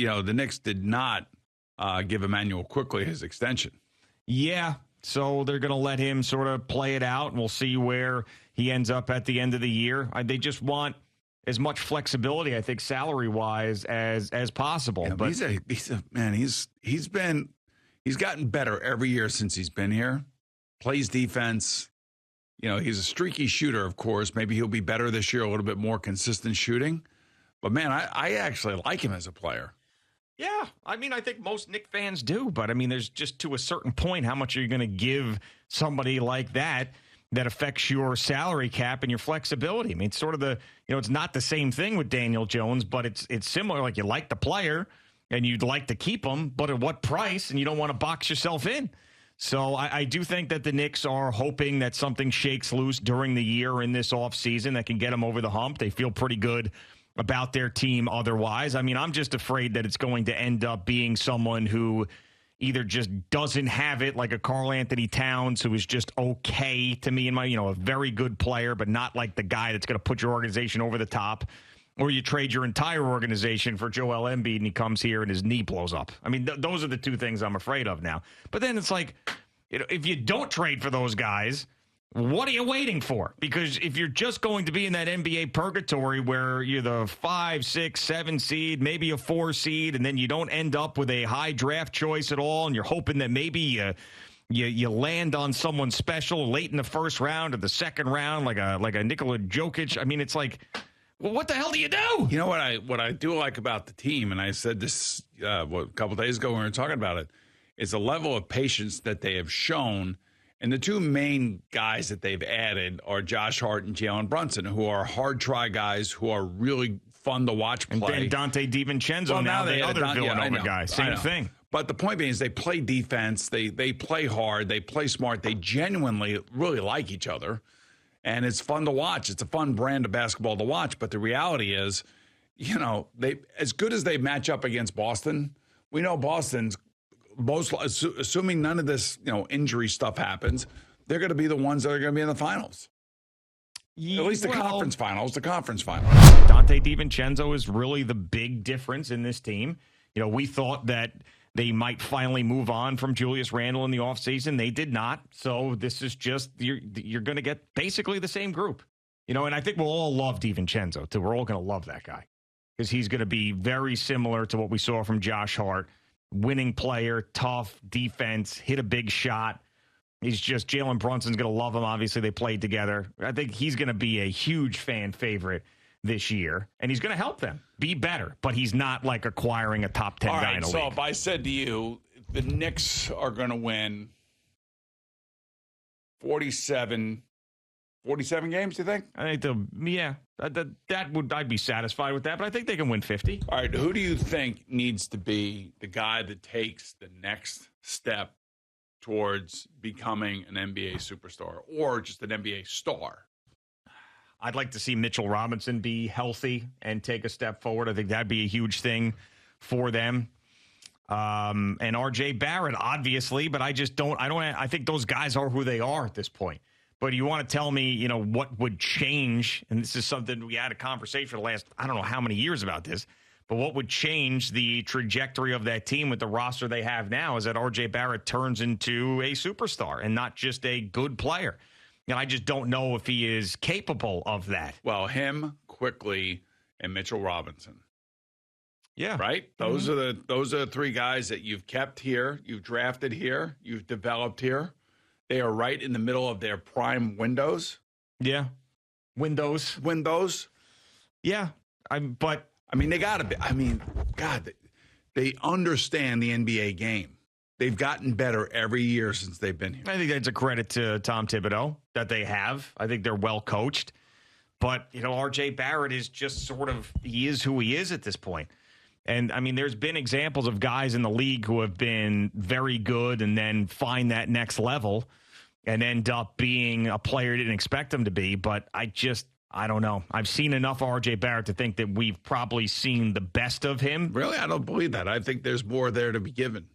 the Knicks did not give Emmanuel Quickly his extension. Yeah, so they're going to let him sort of play it out, and we'll see where he ends up at the end of the year. They just want as much flexibility, I think, salary-wise as possible. Yeah, but he's gotten better every year since he's been here. Plays defense. He's a streaky shooter, of course. Maybe he'll be better this year, a little bit more consistent shooting. But, man, I actually like him as a player. Yeah, I think most Knicks fans do. But, there's just to a certain point, how much are you going to give somebody like that affects your salary cap and your flexibility? It's sort of it's not the same thing with Daniel Jones, but it's similar. Like, you like the player and you'd like to keep him, but at what price? And you don't want to box yourself in. So I do think that the Knicks are hoping that something shakes loose during the year in this offseason that can get them over the hump. They feel pretty good about their team otherwise. I'm just afraid that it's going to end up being someone who either just doesn't have it, like a Karl Anthony Towns, who is just okay to me, a very good player, but not like the guy that's going to put your organization over the top. Or you trade your entire organization for Joel Embiid and he comes here and his knee blows up. Those are the two things I'm afraid of now. But then it's like, if you don't trade for those guys, what are you waiting for? Because if you're just going to be in that NBA purgatory where you're the 5, 6, 7 seed, maybe a 4 seed, and then you don't end up with a high draft choice at all, and you're hoping that maybe you land on someone special late in the first round or the second round, like a Nikola Jokic. It's like, well, what the hell do you do? You know what I do like about the team, and I said this a couple days ago when we were talking about it, is the level of patience that they have shown. And the two main guys that they've added are Josh Hart and Jalen Brunson, who are hard-try guys who are really fun to watch play. And then Dante DiVincenzo, now the other Villanova guy. Same thing. But the point being is they play defense, they play hard, they play smart, they genuinely really like each other. And it's fun to watch. It's a fun brand of basketball to watch. But the reality is, they as good as they match up against Boston, we know Boston's assuming none of this, injury stuff happens, they're going to be the ones that are going to be in the finals. At least the conference finals. Dante DiVincenzo is really the big difference in this team. We thought that they might finally move on from Julius Randle in the offseason. They did not. So this is just, you're going to get basically the same group. And I think we'll all love DiVincenzo, too. We're all going to love that guy because he's going to be very similar to what we saw from Josh Hart. Winning player, tough defense, hit a big shot. He's just, Jalen Brunson's going to love him. Obviously, they played together. I think he's going to be a huge fan favorite this year, and he's going to help them be better, but he's not like acquiring a top 10 guy in the league. So if I said to you, the Knicks are going to win 47 games, do you think? I think I'd be satisfied with that, but I think they can win 50. All right, who do you think needs to be the guy that takes the next step towards becoming an NBA superstar or just an NBA star? I'd like to see Mitchell Robinson be healthy and take a step forward. I think that'd be a huge thing for them. And RJ Barrett, obviously, but I think those guys are who they are at this point. But you want to tell me, what would change, and this is something we had a conversation for the last, I don't know how many years about this, but what would change the trajectory of that team with the roster they have now is that RJ Barrett turns into a superstar and not just a good player. I just don't know if he is capable of that. Well, him, Quickly, and Mitchell Robinson. Yeah. Right? Those are the three guys that you've kept here, you've drafted here, you've developed here. They are right in the middle of their prime windows. Yeah. Windows. Yeah. They got to be. God, they understand the NBA game. They've gotten better every year since they've been here. I think that's a credit to Tom Thibodeau that they have. I think they're well coached. But, RJ Barrett is just he is who he is at this point. And, there's been examples of guys in the league who have been very good and then find that next level and end up being a player you didn't expect them to be. But I don't know. I've seen enough RJ Barrett to think that we've probably seen the best of him. Really? I don't believe that. I think there's more there to be given.